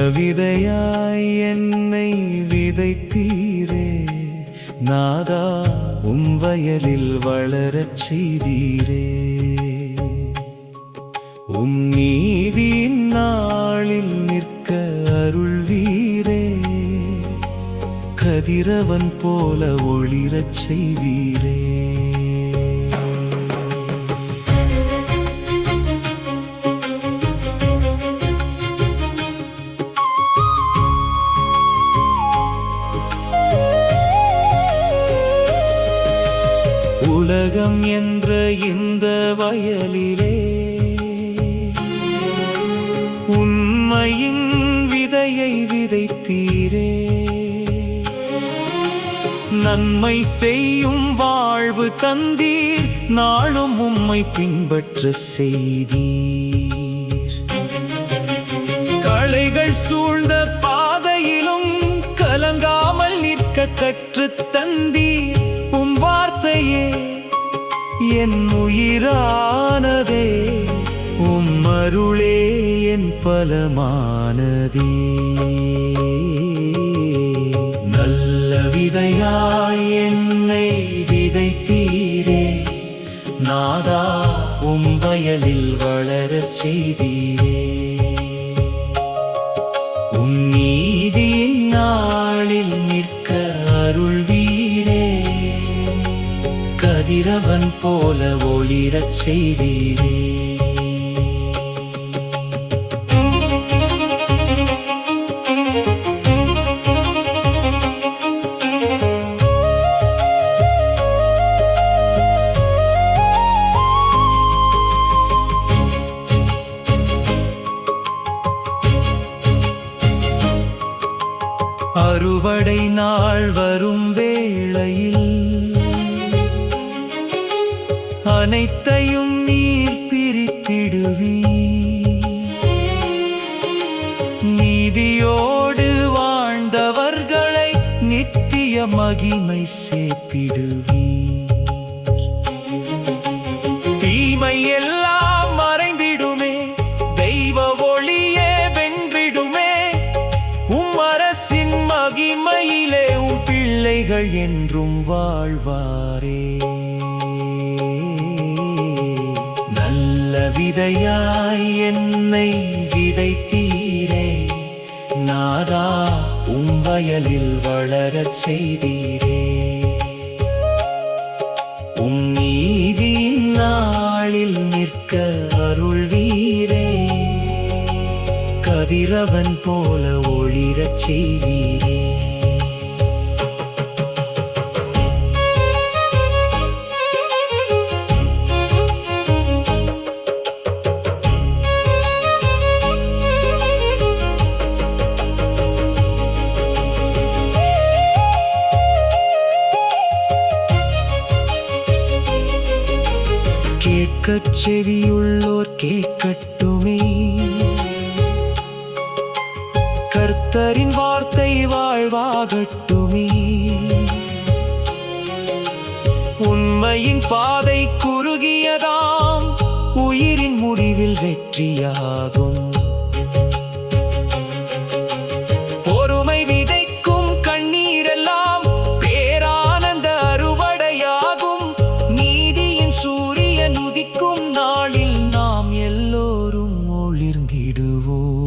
விதையாய் என்னை விதைத்தீரே நாதா வயலில் வளரச் செய்தீரே நீதியின் நாளில் நிற்க அருள்வீரே கதிரவன் போல ஒளிரச் செய்வீரே உலகம் என்ற இந்த வயலிலே உண்மையின் விதையை விதைத்தீரே நன்மை செய்யும் வாழ்வு தந்தீர் நாளும் உம்மை பின்பற்ற செய்தீர் களைகள் சூழ்ந்த பாதையிலும் கலங்காமல் நிற்க கற்றுத் தந்தீர் வார்த்தையே என் உயிரானதே அருளே என் பலமானதே நல்ல விதையாய் என்னை விதைத்தீரே நாதா வயலில் வளரச் செய்தீரே நீதியின் நாளில் நிற்க அருள்வீரே கதிரவன் போல ஒளிரச் செய்தீரே அறுவடை நாள் வரும் வேளையில் அனைத்தையும் நீர் பிரித்திடுவீர் நீதியோடு வாழ்ந்தவர்களை நித்திய மகிமை சேர்த்திடுவீர் தீமை எல்லாம் மறைந்திடுமே தெய்வ ஒளியே வென்றிடுமே அரசின் மகிமையிலே பிள்ளைகள் என்றும் வாழ்வாரே நல்ல விதையாய் என்னை விதைத்தீரே நாதா வயலில் வளரச் செய்தீரே நீதியின் நாளில் நிற்க அருள்வீரே கதிரவன் போல ஒளிரச் செய்வீரே கேட்கச் செவியுள்ளோர் கேட்கட்டுமே கர்த்தரின் வார்த்தை வாழ்வாகட்டுமே உண்மையின் பாதை குறுகியதாம் உயிரின் முடிவில் வெற்றியாகும் பொறுமை விதைக்கும் கண்ணீரெல்லாம் பேரானந்த அறுவடையாகும் நீதியின் சூரியன் உதிக்கும் நாளில் நாம் எல்லோரும் ஒளிர்ந்திடுவோம்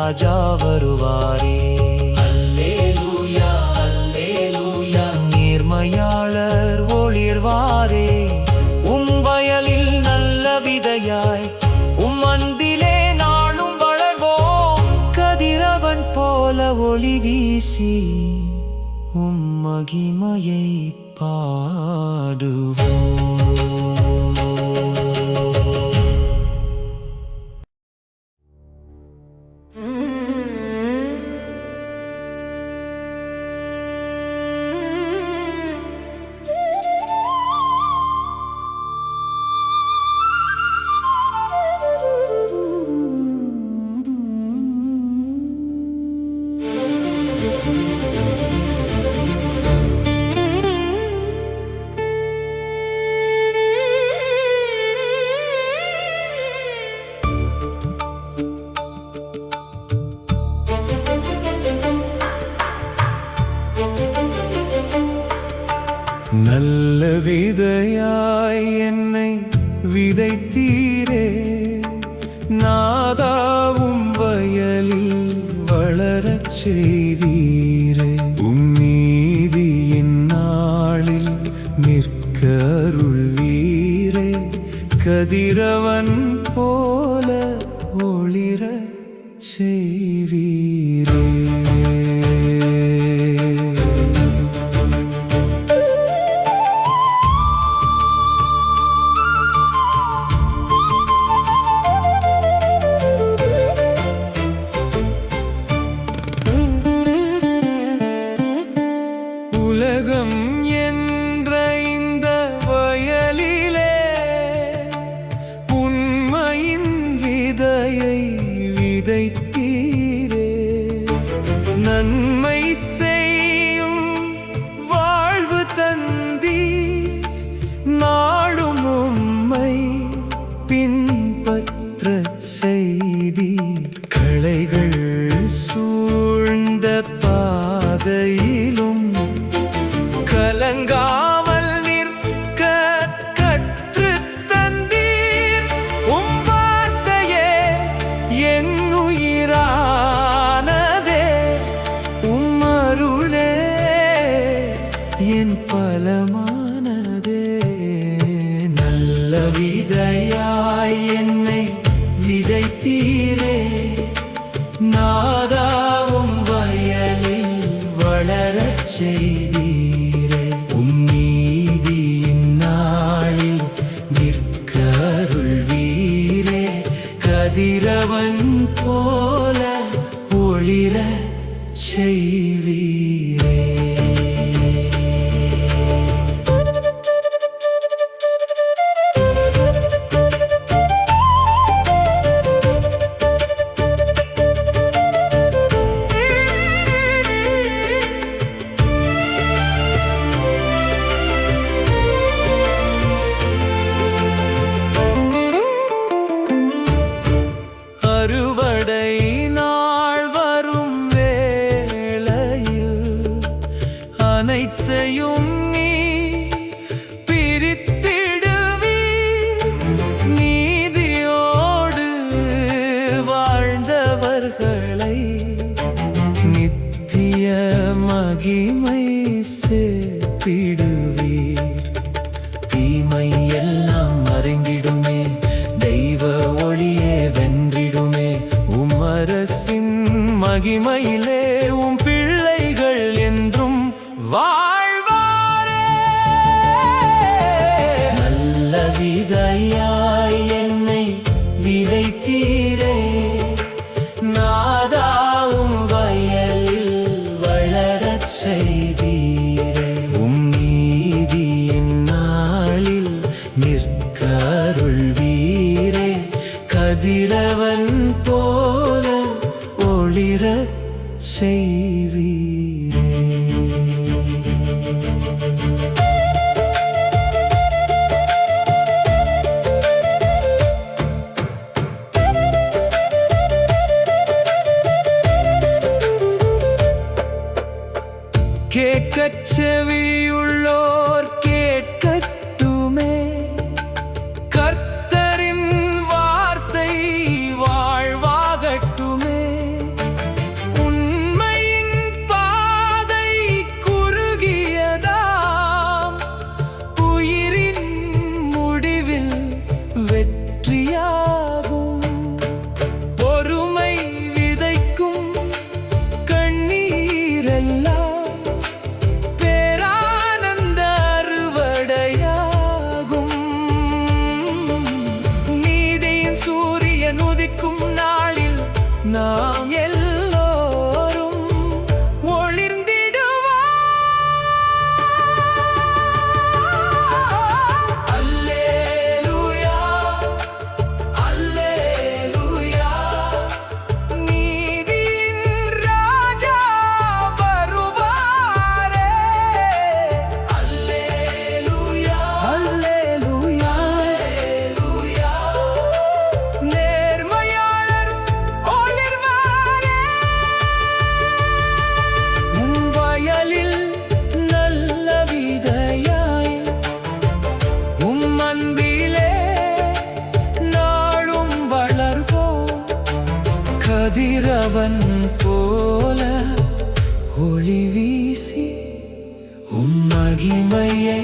ராஜா வருவாரே அல்லேலூயா அல்லேலூயா நேர்மையாளர் ஒளிர்வாரே வயலில் நல்ல விதையாய் அன்பிலே நாளும் வளர்வோம் கதிரவன் போல ஒளி வீசி மகிமையை பாடுவோம் நல்ல விதையாய் என்னை விதைத்தீரே, நாதாவும் வயலில் வளரச் செய்தீரே. நீதியின் நாளில் நிற்க அருள்வீரே, கதிரவன் போல ஒளிரச் செய்வீரே. உலகம் என்ற இந்த வயலிலே உண்மையின் விதையை விதைத்தீரே, நன்மை செய்யும் வாழ்வு தந்தீர், நாளும் உம்மை பின்பற்ற செய்தீர். களைகள் சூழ்ந்த பாதையிலும் கலங்காமல் நிற்க கற்றுத் தந்தீர். உம் வார்த்தையே என் உயிரானதே, உம் அருளே என் பலமானதே. நல்ல விதையாய் என்னை விதைத்தீரே, நாதாவும் வயலில் வளரச் செய்தீரே. உம் நீதியின் நாளில் நிற்க அருள்வீரே, கதிரவன் போல ஒளிரச் செய்வீரே. அறுவடை நாள் வரும் வேளையில் அனைத்தையும் நீ பிரித்திடுவீர். நீதியோடு வாழ்ந்தவர்களை நித்திய மகிமை சேர்த்திடுவீர். தீமை எல்லாம் மறைந்திடுமே, தெய்வ ஒளியே வென்றிடுமே. உம் அரசின் மகிமையிலே உம் பிள்ளைகள் என்றும் வாழ்வாரே. நல்ல விதையாய் என்னை விதைத்தீரே, நாதாவும் வயலில் வளரச் செய்தீரே. உம் நீதியின் நாளில் நிற்க அருள்வீரே, கதிரவன் போல ஒளிரச் செய்வீரே. கேட்கச் செவியுள்ளோர் கேட்கட்டுமே, கர்த்தரின் வார்த்தை வாழ்வாகட்டுமே. உண்மையின் பாதை குறுகியதாம், உயிரின் முடிவில் வெற்றியாகும். பொறுமை விதைக்கும் கண்ணீரெல்லாம் பேரானந்த மகிமையை